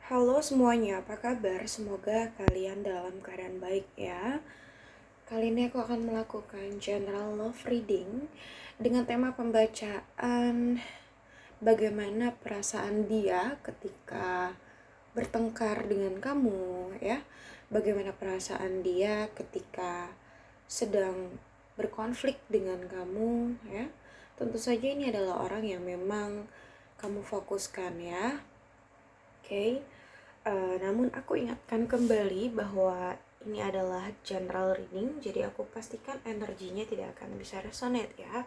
Halo semuanya, apa kabar? Semoga kalian dalam keadaan baik ya. Kali ini aku akan melakukan general love reading dengan tema pembacaan bagaimana perasaan dia ketika bertengkar dengan kamu ya. Bagaimana perasaan dia ketika sedang berkonflik dengan kamu ya. Tentu saja ini adalah orang yang memang kamu fokuskan ya. Oke. Namun aku ingatkan kembali bahwa ini adalah general reading, jadi aku pastikan energinya tidak akan bisa resonate ya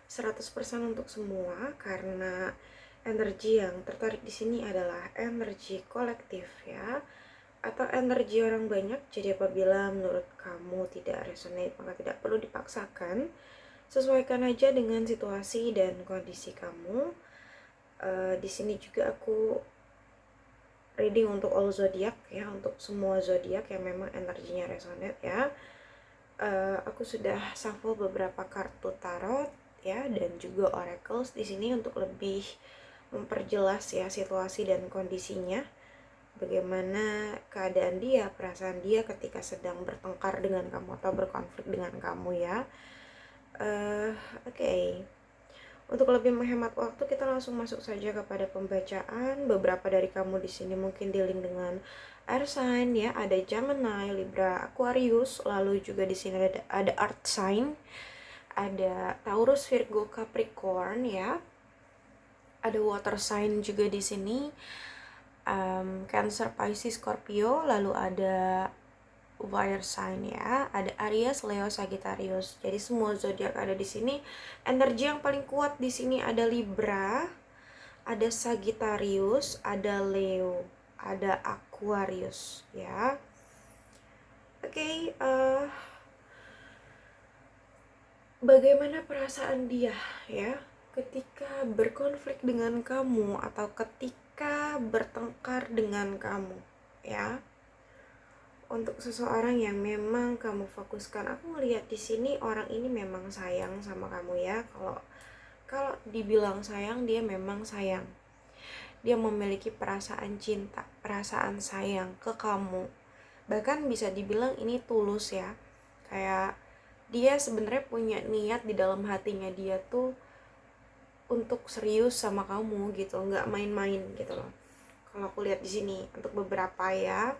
100% untuk semua, karena energi yang tertarik di sini adalah energi kolektif ya, atau energi orang banyak. Jadi apabila menurut kamu tidak resonate, maka tidak perlu dipaksakan. Sesuaikan aja dengan situasi dan kondisi kamu. Di sini juga aku reading untuk all zodiak ya, untuk semua zodiak yang memang energinya resonate ya. Aku sudah shuffle beberapa kartu tarot ya, dan juga oracles di sini untuk lebih memperjelas ya situasi dan kondisinya, bagaimana keadaan dia, perasaan dia ketika sedang bertengkar dengan kamu atau berkonflik dengan kamu ya. Oke. Untuk lebih menghemat waktu, kita langsung masuk saja kepada pembacaan. Beberapa dari kamu di sini mungkin dealing dengan air sign ya, ada Gemini, Libra, Aquarius, lalu juga di sini ada earth sign, ada Taurus, Virgo, Capricorn ya. Ada water sign juga di sini, Cancer, Pisces, Scorpio, lalu ada fire sign ya, ada Aries, Leo, Sagittarius. Jadi semua zodiak ada di sini. Energi yang paling kuat di sini ada Libra, ada Sagittarius, ada Leo, ada Aquarius ya. Oke, bagaimana perasaan dia ya ketika berkonflik dengan kamu atau ketika bertengkar dengan kamu ya. Untuk seseorang yang memang kamu fokuskan, aku melihat di sini orang ini memang sayang sama kamu ya. Kalau dibilang sayang, dia memang sayang. Dia memiliki perasaan cinta, perasaan sayang ke kamu. Bahkan bisa dibilang ini tulus ya. Kayak dia sebenarnya punya niat di dalam hatinya dia tuh untuk serius sama kamu gitu, nggak main-main gitu loh. Kalau aku lihat di sini untuk beberapa ya,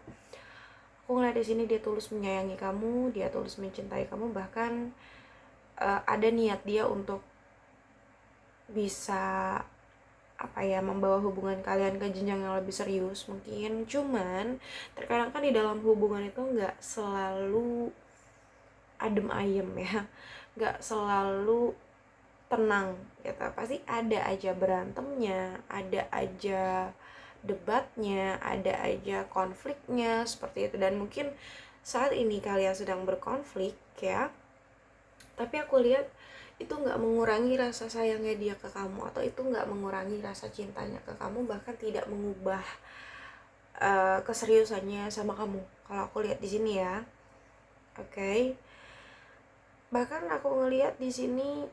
aku ngeliat di sini dia tulus menyayangi kamu, dia tulus mencintai kamu, bahkan ada niat dia untuk bisa membawa hubungan kalian ke jenjang yang lebih serius mungkin. Cuman terkadang kan di dalam hubungan itu nggak selalu adem ayem ya, nggak selalu tenang gitu. Pasti ada aja berantemnya, ada aja debatnya, ada aja konfliknya seperti itu. Dan mungkin saat ini kalian sedang berkonflik ya, tapi aku lihat itu nggak mengurangi rasa sayangnya dia ke kamu, atau itu nggak mengurangi rasa cintanya ke kamu, bahkan tidak mengubah keseriusannya sama kamu. Kalau aku lihat di sini ya, oke. Bahkan aku ngelihat di sini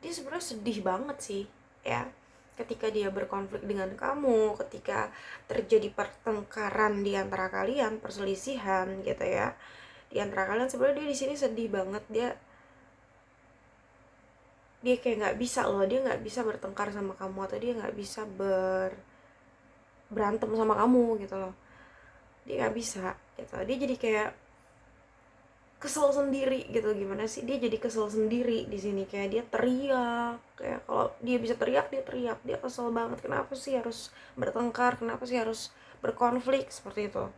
dia sebenarnya sedih banget sih ya ketika dia berkonflik dengan kamu, ketika terjadi pertengkaran di antara kalian, perselisihan gitu ya di antara kalian. Sebenarnya dia di sini sedih banget. Dia kayak nggak bisa loh, dia nggak bisa bertengkar sama kamu, atau dia nggak bisa berantem sama kamu gitu loh. Dia nggak bisa gitu. Dia jadi kayak kesel sendiri gitu. Gimana sih, dia jadi kesel sendiri di sini. Kayak dia teriak, kayak kalau dia bisa teriak, dia teriak. Dia kesel banget, kenapa sih harus bertengkar, kenapa sih harus berkonflik seperti itu.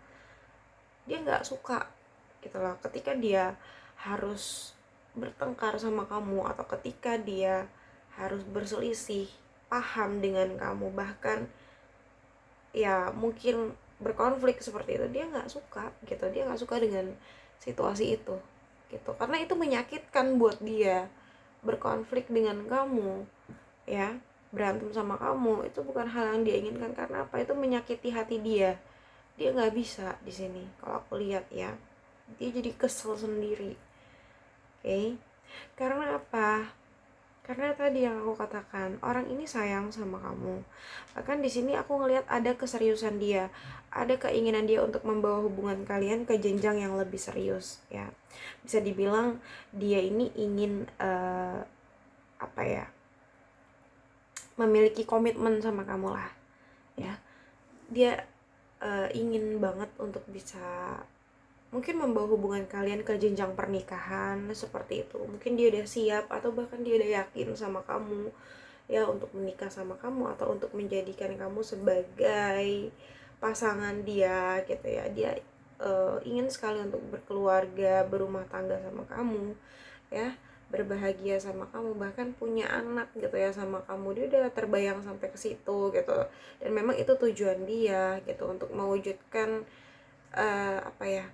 Dia nggak suka gitu loh ketika dia harus bertengkar sama kamu, atau ketika dia harus berselisih paham dengan kamu, bahkan ya mungkin berkonflik seperti itu. Dia nggak suka gitu, dia nggak suka dengan situasi itu gitu, karena itu menyakitkan buat dia. Berkonflik dengan kamu ya, berantem sama kamu, itu bukan hal yang dia inginkan. Karena apa? Itu menyakiti hati dia. Dia nggak bisa di sini kalau aku lihat ya. Dia jadi kesel sendiri. Oke. Karena apa? Karena tadi yang aku katakan, orang ini sayang sama kamu. Bahkan di sini aku ngelihat ada keseriusan dia, ada keinginan dia untuk membawa hubungan kalian ke jenjang yang lebih serius, ya. Bisa dibilang dia ini ingin apa ya? Memiliki komitmen sama kamu lah, ya. Dia ingin banget untuk bisa mungkin membawa hubungan kalian ke jenjang pernikahan seperti itu. Mungkin dia udah siap atau bahkan dia udah yakin sama kamu, ya, untuk menikah sama kamu atau untuk menjadikan kamu sebagai pasangan dia gitu ya. Dia ingin sekali untuk berkeluarga, berumah tangga sama kamu, ya, berbahagia sama kamu, bahkan punya anak gitu ya sama kamu. Dia udah terbayang sampai ke situ gitu. Dan memang itu tujuan dia gitu, untuk mewujudkan apa ya,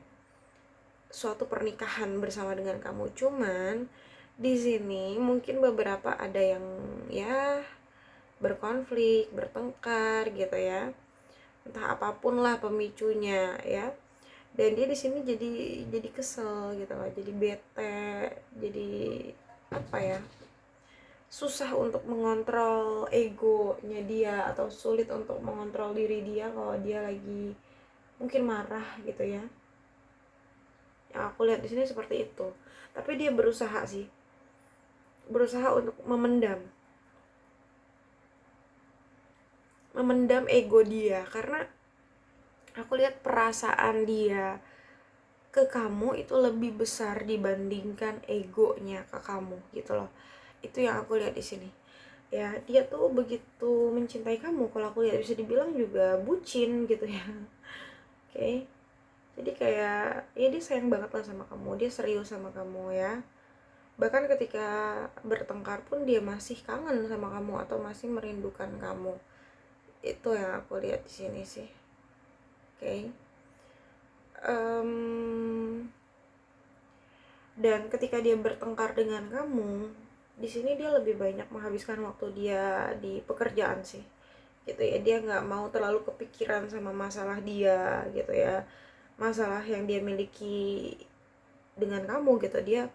suatu pernikahan bersama dengan kamu. Cuman di sini mungkin beberapa ada yang ya berkonflik, bertengkar gitu ya. Entah apapun lah pemicunya ya. Dan dia di sini jadi kesel gitu loh, jadi bete, jadi apa ya? Susah untuk mengontrol egonya dia, atau sulit untuk mengontrol diri dia kalau dia lagi mungkin marah gitu ya. Yang aku lihat di sini seperti itu. Tapi dia berusaha sih, berusaha untuk memendam ego dia, karena aku lihat perasaan dia ke kamu itu lebih besar dibandingkan egonya ke kamu gitu loh. Itu yang aku lihat di sini. Ya, dia tuh begitu mencintai kamu, kalau aku lihat bisa dibilang juga bucin gitu ya. Oke. Jadi kayak ya dia sayang banget lah sama kamu, dia serius sama kamu ya. Bahkan ketika bertengkar pun dia masih kangen sama kamu atau masih merindukan kamu. Itu yang aku lihat di sini sih. Oke. Dan ketika dia bertengkar dengan kamu, di sini dia lebih banyak menghabiskan waktu dia di pekerjaan sih, gitu ya. Dia nggak mau terlalu kepikiran sama masalah dia, gitu ya, masalah yang dia miliki dengan kamu gitu. Dia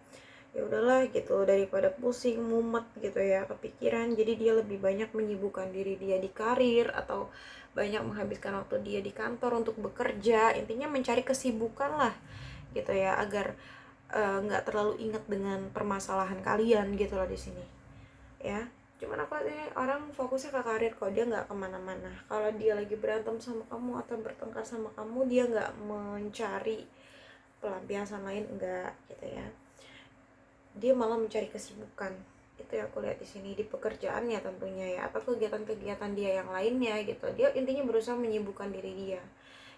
ya udahlah gitu, daripada pusing mumet gitu ya kepikiran, jadi dia lebih banyak menyibukkan diri dia di karir, atau banyak menghabiskan waktu dia di kantor untuk bekerja. Intinya mencari kesibukan lah gitu ya, agar nggak terlalu inget dengan permasalahan kalian gitu loh di sini ya. Cuman aku lihat orang fokusnya ke karir kok, dia nggak kemana-mana. Kalau dia lagi berantem sama kamu atau bertengkar sama kamu, dia nggak mencari pelampiasan lain, enggak gitu ya. Dia malah mencari kesibukan. Itu yang aku lihat di sini, di pekerjaannya tentunya ya, atau kegiatan-kegiatan dia yang lainnya gitu. Dia intinya berusaha menyibukkan diri dia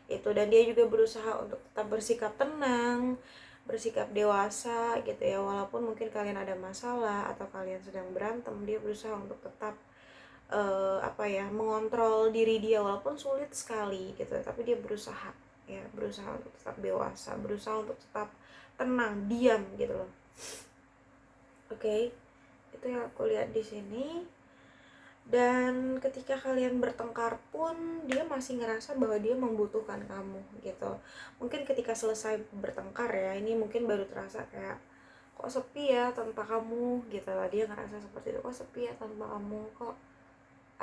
itu. Dan dia juga berusaha untuk tetap bersikap tenang, bersikap dewasa gitu ya. Walaupun mungkin kalian ada masalah atau kalian sedang berantem, dia berusaha untuk tetap apa ya, mengontrol diri dia, walaupun sulit sekali gitu, tapi dia berusaha ya, berusaha untuk tetap dewasa, berusaha untuk tetap tenang, diam gitu loh. Oke. Itu yang aku lihat di sini. Dan ketika kalian bertengkar pun dia masih ngerasa bahwa dia membutuhkan kamu gitu. Mungkin ketika selesai bertengkar ya, ini mungkin baru terasa kayak kok sepi ya tanpa kamu gitu lah. Dia ngerasa seperti itu, kok sepi ya tanpa kamu, kok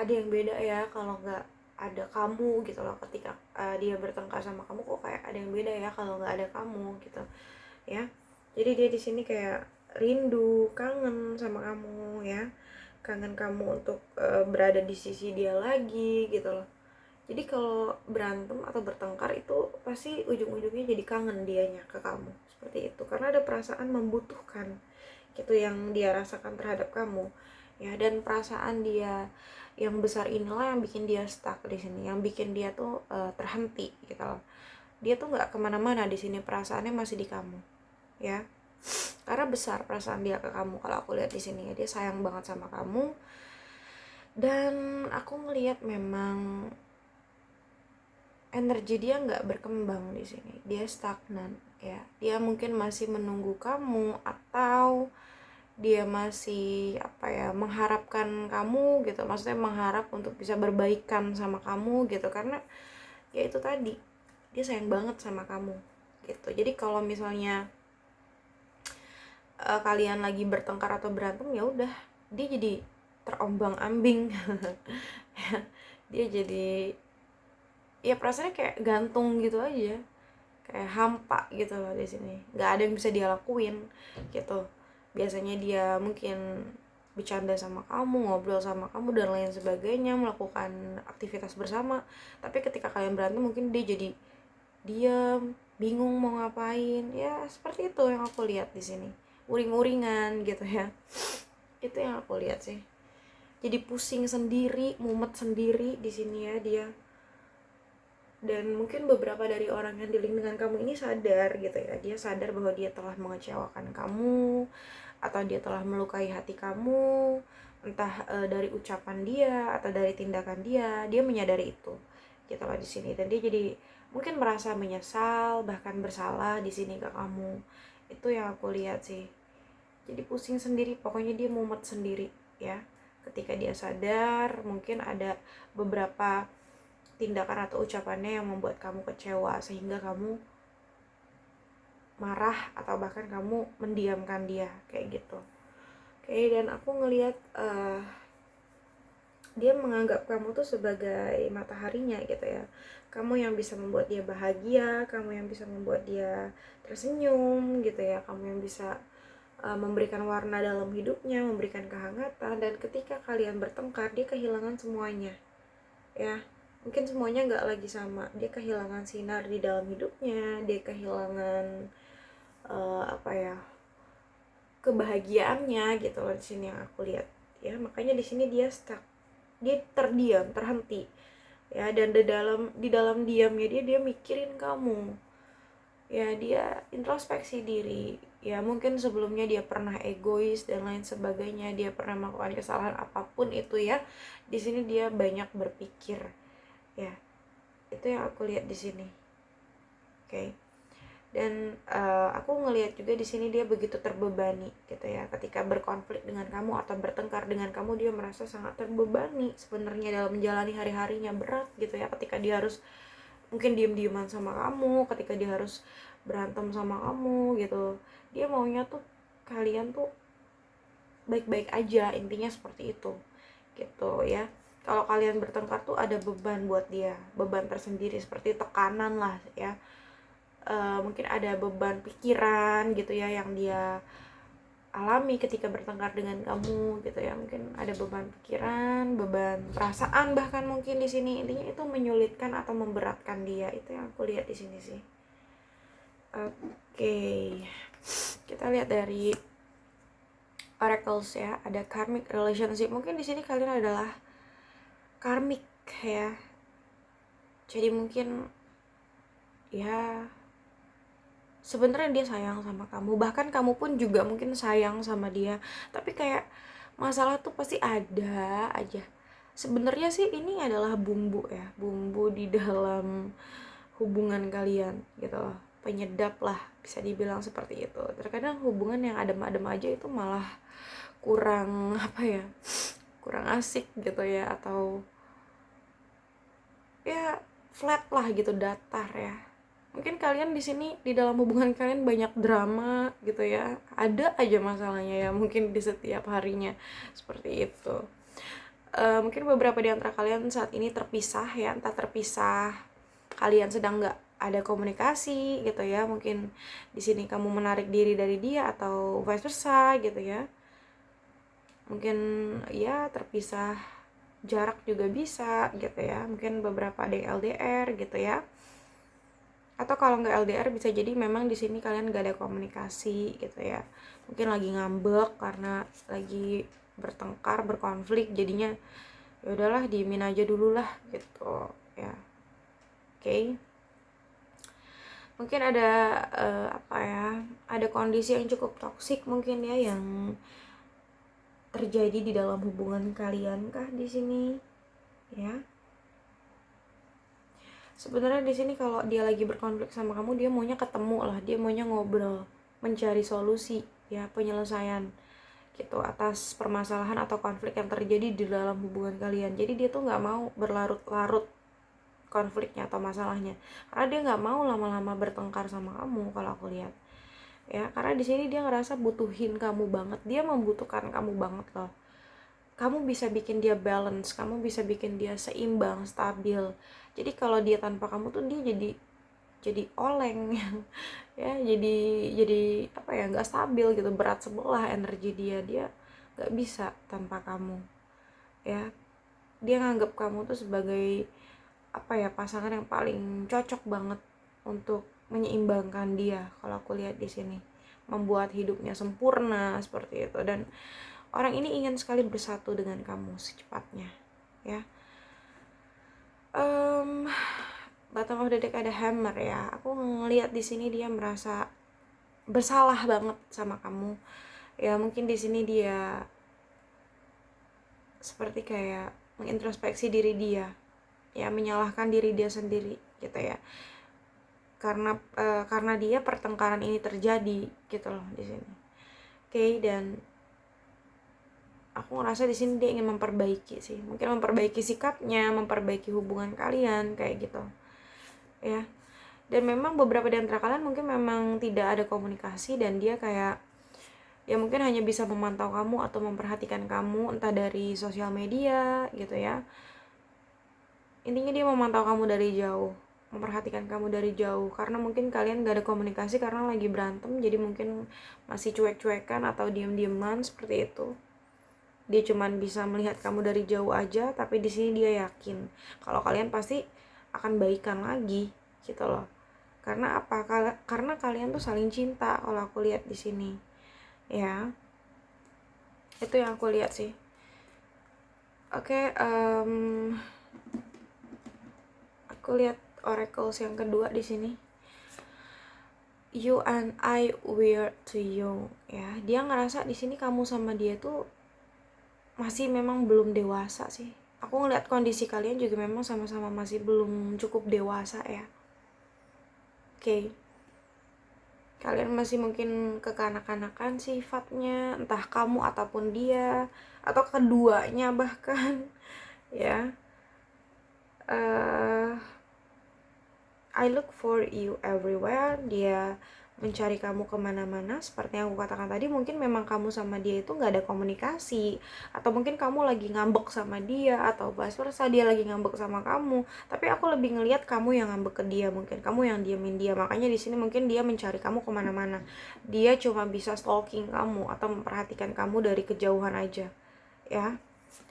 ada yang beda ya kalau nggak ada kamu gitu loh. Ketika dia bertengkar sama kamu, kok kayak ada yang beda ya kalau nggak ada kamu gitu ya. Jadi dia di sini kayak rindu, kangen sama kamu ya, kangen kamu untuk berada di sisi dia lagi gitu loh. Jadi kalau berantem atau bertengkar itu pasti ujung-ujungnya jadi kangen dianya ke kamu, seperti itu, karena ada perasaan membutuhkan gitu yang dia rasakan terhadap kamu ya. Dan perasaan dia yang besar inilah yang bikin dia stuck di sini, yang bikin dia tuh terhenti gitu loh. Dia tuh nggak kemana-mana di sini, perasaannya masih di kamu ya, karena besar perasaan dia ke kamu. Kalau aku lihat di sini ya, dia sayang banget sama kamu. Dan aku ngelihat memang energi dia nggak berkembang di sini, dia stagnan ya. Dia mungkin masih menunggu kamu, atau dia masih apa ya, mengharapkan kamu gitu, maksudnya mengharap untuk bisa berbaikan sama kamu gitu. Karena ya itu tadi, dia sayang banget sama kamu gitu. Jadi kalau misalnya kalian lagi bertengkar atau berantem, ya udah dia jadi terombang-ambing. Dia jadi ya perasaannya kayak gantung gitu aja, kayak hampa gitu loh di sini, nggak ada yang bisa dia lakuin gitu. Biasanya dia mungkin bercanda sama kamu, ngobrol sama kamu dan lain sebagainya, melakukan aktivitas bersama, tapi ketika kalian berantem mungkin dia jadi diam, bingung mau ngapain. Ya seperti itu yang aku lihat di sini, uring-uringan gitu ya. Itu yang aku lihat sih, jadi pusing sendiri, mumet sendiri di sini ya dia. Dan mungkin beberapa dari orang yang dealing dengan kamu ini sadar gitu ya, dia sadar bahwa dia telah mengecewakan kamu atau dia telah melukai hati kamu, entah dari ucapan dia atau dari tindakan dia menyadari itu gitu loh di sini. Dan dia jadi mungkin merasa menyesal, bahkan bersalah di sini ke kamu. Itu yang aku lihat sih, jadi pusing sendiri, pokoknya dia mumet sendiri ya. Ketika dia sadar, mungkin ada beberapa tindakan atau ucapannya yang membuat kamu kecewa sehingga kamu marah atau bahkan kamu mendiamkan dia kayak gitu. Oke, dan aku ngelihat dia menganggap kamu tuh sebagai mataharinya gitu ya. Kamu yang bisa membuat dia bahagia, kamu yang bisa membuat dia tersenyum gitu ya, kamu yang bisa memberikan warna dalam hidupnya, memberikan kehangatan. Dan ketika kalian bertengkar, dia kehilangan semuanya ya. Mungkin semuanya nggak lagi sama, dia kehilangan sinar di dalam hidupnya, dia kehilangan apa ya, kebahagiaannya gitu loh di sini yang aku lihat ya. Makanya di sini dia stuck, dia terdiam, terhenti ya. Dan di dalam diamnya dia mikirin kamu ya, dia introspeksi diri ya. Mungkin sebelumnya dia pernah egois dan lain sebagainya, dia pernah melakukan kesalahan apapun itu ya. Di sini dia banyak berpikir ya. Itu yang aku lihat di sini. Oke. Dan aku ngelihat juga di sini dia begitu terbebani gitu ya. Ketika berkonflik dengan kamu atau bertengkar dengan kamu, dia merasa sangat terbebani sebenarnya dalam menjalani hari-harinya, berat gitu ya. Ketika dia harus mungkin diem-dieman sama kamu, ketika dia harus berantem sama kamu gitu, dia maunya tuh kalian tuh baik-baik aja, intinya seperti itu gitu ya. Kalau kalian bertengkar tuh ada beban buat dia, beban tersendiri, seperti tekanan lah ya. Mungkin ada beban pikiran gitu ya yang dia alami ketika bertengkar dengan kamu gitu ya. Mungkin ada beban pikiran, beban perasaan bahkan mungkin di sini. Intinya itu menyulitkan atau memberatkan dia. Itu yang aku lihat di sini sih. Oke. Kita lihat dari oracles ya. Ada karmic relationship. Mungkin di sini kalian adalah karmik ya. Jadi mungkin ya sebenarnya dia sayang sama kamu, bahkan kamu pun juga mungkin sayang sama dia, tapi kayak masalah tuh pasti ada aja. Sebenarnya sih ini adalah bumbu ya, bumbu di dalam hubungan kalian gitu loh, penyedap lah bisa dibilang seperti itu. Terkadang hubungan yang adem-adem aja itu malah kurang apa ya, kurang asik gitu ya, atau ya flat lah gitu, datar ya. Mungkin kalian di sini di dalam hubungan kalian banyak drama gitu ya, ada aja masalahnya ya mungkin di setiap harinya seperti itu. Mungkin beberapa di antara kalian saat ini terpisah ya, entah terpisah, kalian sedang nggak ada komunikasi gitu ya. Mungkin di sini kamu menarik diri dari dia atau vice versa gitu ya. Mungkin ya terpisah jarak juga bisa gitu ya. Mungkin beberapa ada yang LDR gitu ya. Atau kalau nggak LDR bisa jadi memang di sini kalian nggak ada komunikasi gitu ya. Mungkin lagi ngambek karena lagi bertengkar, berkonflik, jadinya ya udahlah diemin aja dulu lah gitu ya. Oke. Mungkin ada apa ya? Ada kondisi yang cukup toksik mungkin ya yang terjadi di dalam hubungan kalian kah di sini ya. Sebenarnya di sini kalau dia lagi berkonflik sama kamu, dia maunya ketemu lah, dia maunya ngobrol, mencari solusi ya, penyelesaian gitu atas permasalahan atau konflik yang terjadi di dalam hubungan kalian. Jadi dia tuh nggak mau berlarut-larut konfliknya atau masalahnya, karena dia nggak mau lama-lama bertengkar sama kamu kalau aku lihat ya. Karena di sini dia ngerasa butuhin kamu banget, dia membutuhkan kamu banget loh kamu bisa bikin dia balance, kamu bisa bikin dia seimbang, stabil. Jadi kalau dia tanpa kamu tuh dia jadi oleng ya, jadi apa ya, nggak stabil gitu, berat sebelah energi dia nggak bisa tanpa kamu ya. Dia nganggap kamu tuh sebagai apa ya, pasangan yang paling cocok banget untuk menyeimbangkan dia. Kalau aku lihat di sini, membuat hidupnya sempurna seperti itu. Dan orang ini ingin sekali bersatu dengan kamu secepatnya ya. Bottom of the deck ada hammer ya. Aku ngelihat di sini dia merasa bersalah banget sama kamu ya. Mungkin di sini dia seperti kayak mengintrospeksi diri dia ya, menyalahkan diri dia sendiri gitu ya, karena dia pertengkaran ini terjadi gitu loh di sini. Oke, dan aku ngerasa di sini dia ingin memperbaiki sih, mungkin memperbaiki sikapnya, memperbaiki hubungan kalian kayak gitu ya. Dan memang beberapa di antara kalian mungkin memang tidak ada komunikasi, dan dia kayak ya mungkin hanya bisa memantau kamu atau memperhatikan kamu entah dari sosial media gitu ya. Intinya dia memantau kamu dari jauh, memperhatikan kamu dari jauh, karena mungkin kalian gak ada komunikasi karena lagi berantem, jadi mungkin masih cuek-cuekan atau diem-dieman seperti itu. Dia cuman bisa melihat kamu dari jauh aja, tapi di sini dia yakin kalau kalian pasti akan baikan lagi gitu loh. Karena apa? Karena kalian tuh saling cinta kalau aku lihat di sini ya. Itu yang aku lihat sih. Oke, aku lihat oracles yang kedua di sini. You and I were too young ya. Dia ngerasa di sini kamu sama dia tuh masih memang belum dewasa sih. Aku ngeliat kondisi kalian juga memang sama-sama masih belum cukup dewasa ya. Oke. Kalian masih mungkin kekanak-kanakan sifatnya, entah kamu ataupun dia, atau keduanya bahkan ya. I look for you everywhere. Dia mencari kamu kemana-mana. Seperti yang aku katakan tadi, mungkin memang kamu sama dia itu gak ada komunikasi, atau mungkin kamu lagi ngambek sama dia, atau vice versa, dia lagi ngambek sama kamu. Tapi aku lebih ngelihat kamu yang ngambek ke dia, mungkin kamu yang diemin dia. Makanya di sini mungkin dia mencari kamu kemana-mana. Dia cuma bisa stalking kamu atau memperhatikan kamu dari kejauhan aja ya.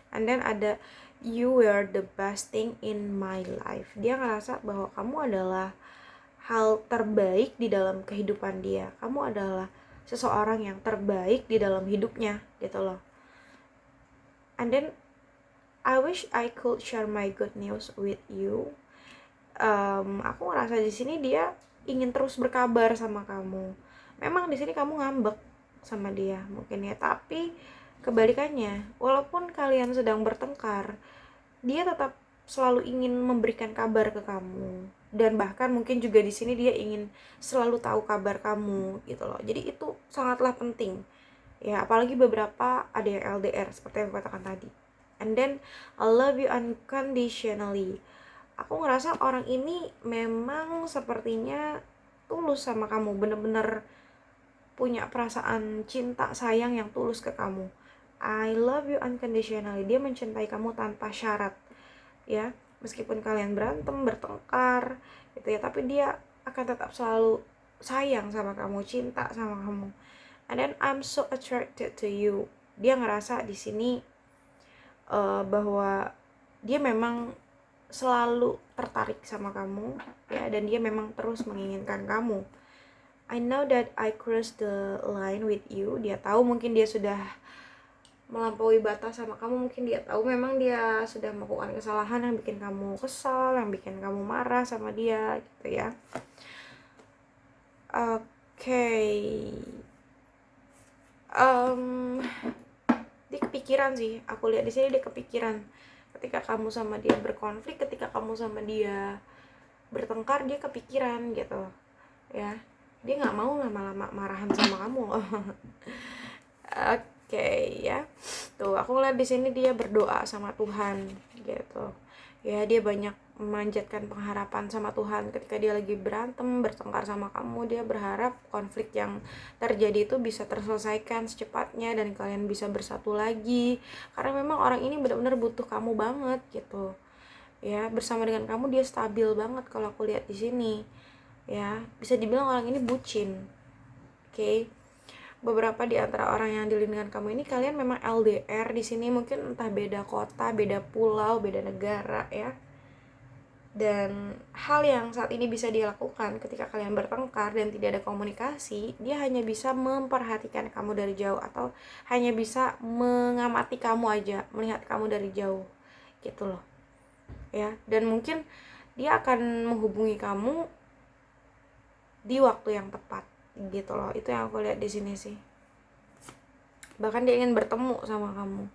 And then ada you were the best thing in my life. Dia ngerasa bahwa kamu adalah hal terbaik di dalam kehidupan dia. Kamu adalah seseorang yang terbaik di dalam hidupnya gitu loh. And then I wish I could share my good news with you. Aku ngerasa di sini dia ingin terus berkabar sama kamu. Memang di sini kamu ngambek sama dia mungkin ya, tapi kebalikannya, walaupun kalian sedang bertengkar, dia tetap selalu ingin memberikan kabar ke kamu, dan bahkan mungkin juga di sini dia ingin selalu tahu kabar kamu gitu loh. Jadi itu sangatlah penting ya, apalagi beberapa ada yang LDR seperti yang aku katakan tadi. And then I love you unconditionally. Aku ngerasa orang ini memang sepertinya tulus sama kamu, bener-bener punya perasaan cinta sayang yang tulus ke kamu. I love you unconditionally. Dia mencintai kamu tanpa syarat ya. Meskipun kalian berantem, bertengkar gitu ya, tapi dia akan tetap selalu sayang sama kamu, cinta sama kamu. And then I'm so attracted to you. Dia ngerasa di sini bahwa dia memang selalu tertarik sama kamu ya, dan dia memang terus menginginkan kamu. I know that I crossed the line with you. Dia tahu mungkin dia sudah melampaui batas sama kamu, mungkin dia tahu memang dia sudah melakukan kesalahan yang bikin kamu kesal, yang bikin kamu marah sama dia gitu ya. Dia kepikiran sih, aku lihat di sini dia kepikiran ketika kamu sama dia berkonflik, ketika kamu sama dia bertengkar, dia kepikiran gitu ya. Dia nggak mau lama-lama marahan sama kamu loh. Ya. Tuh, aku ngeliat di sini dia berdoa sama Tuhan gitu. Ya, dia banyak memanjatkan pengharapan sama Tuhan ketika dia lagi berantem, bertengkar sama kamu. Dia berharap konflik yang terjadi itu bisa terselesaikan secepatnya dan kalian bisa bersatu lagi, karena memang orang ini benar-benar butuh kamu banget gitu ya. Bersama dengan kamu dia stabil banget kalau aku lihat di sini ya. Bisa dibilang orang ini bucin. Oke. Beberapa di antara orang yang dealing dengan kamu ini, kalian memang LDR di sini, mungkin entah beda kota, beda pulau, beda negara ya. Dan hal yang saat ini bisa dia lakukan ketika kalian bertengkar dan tidak ada komunikasi, dia hanya bisa memperhatikan kamu dari jauh, atau hanya bisa mengamati kamu aja, melihat kamu dari jauh gitu loh ya. Dan mungkin dia akan menghubungi kamu di waktu yang tepat gitu loh. Itu yang aku lihat di sini sih. Bahkan dia ingin bertemu sama kamu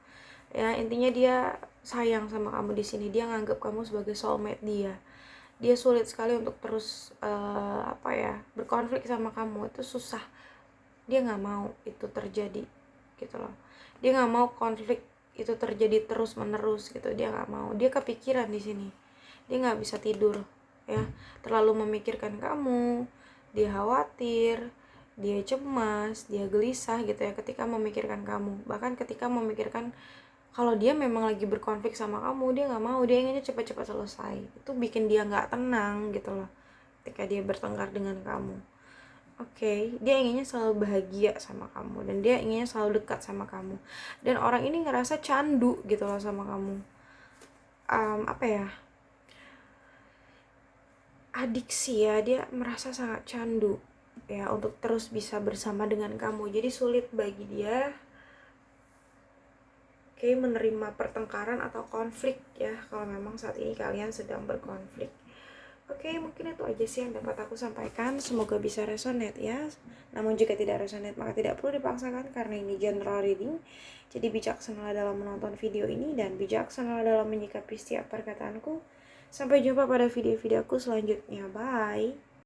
ya. Intinya dia sayang sama kamu di sini. Dia nganggap kamu sebagai soulmate dia. Dia sulit sekali untuk terus berkonflik sama kamu. Itu susah. Dia nggak mau itu terjadi gitu loh. Dia nggak mau konflik itu terjadi terus menerus gitu. Dia nggak mau. Dia kepikiran di sini. Dia nggak bisa tidur ya. Terlalu memikirkan kamu. Dia khawatir, dia cemas, dia gelisah gitu ya ketika memikirkan kamu. Bahkan ketika memikirkan kalau dia memang lagi berkonflik sama kamu, dia nggak mau, dia inginnya cepat-cepat selesai. Itu bikin dia nggak tenang gitu loh ketika dia bertengkar dengan kamu. Oke, dia inginnya selalu bahagia sama kamu, dan dia inginnya selalu dekat sama kamu. Dan orang ini ngerasa candu gitu loh sama kamu. Adiksi ya, dia merasa sangat candu ya untuk terus bisa bersama dengan kamu. Jadi sulit bagi dia menerima pertengkaran atau konflik ya, kalau memang saat ini kalian sedang berkonflik. Mungkin itu aja sih yang dapat aku sampaikan. Semoga bisa resonate ya. Namun jika tidak resonate, maka tidak perlu dipaksakan, karena ini general reading. Jadi bijaksanalah dalam menonton video ini, dan bijaksanalah dalam menyikapi setiap perkataanku. Sampai jumpa pada video-videoku selanjutnya. Bye.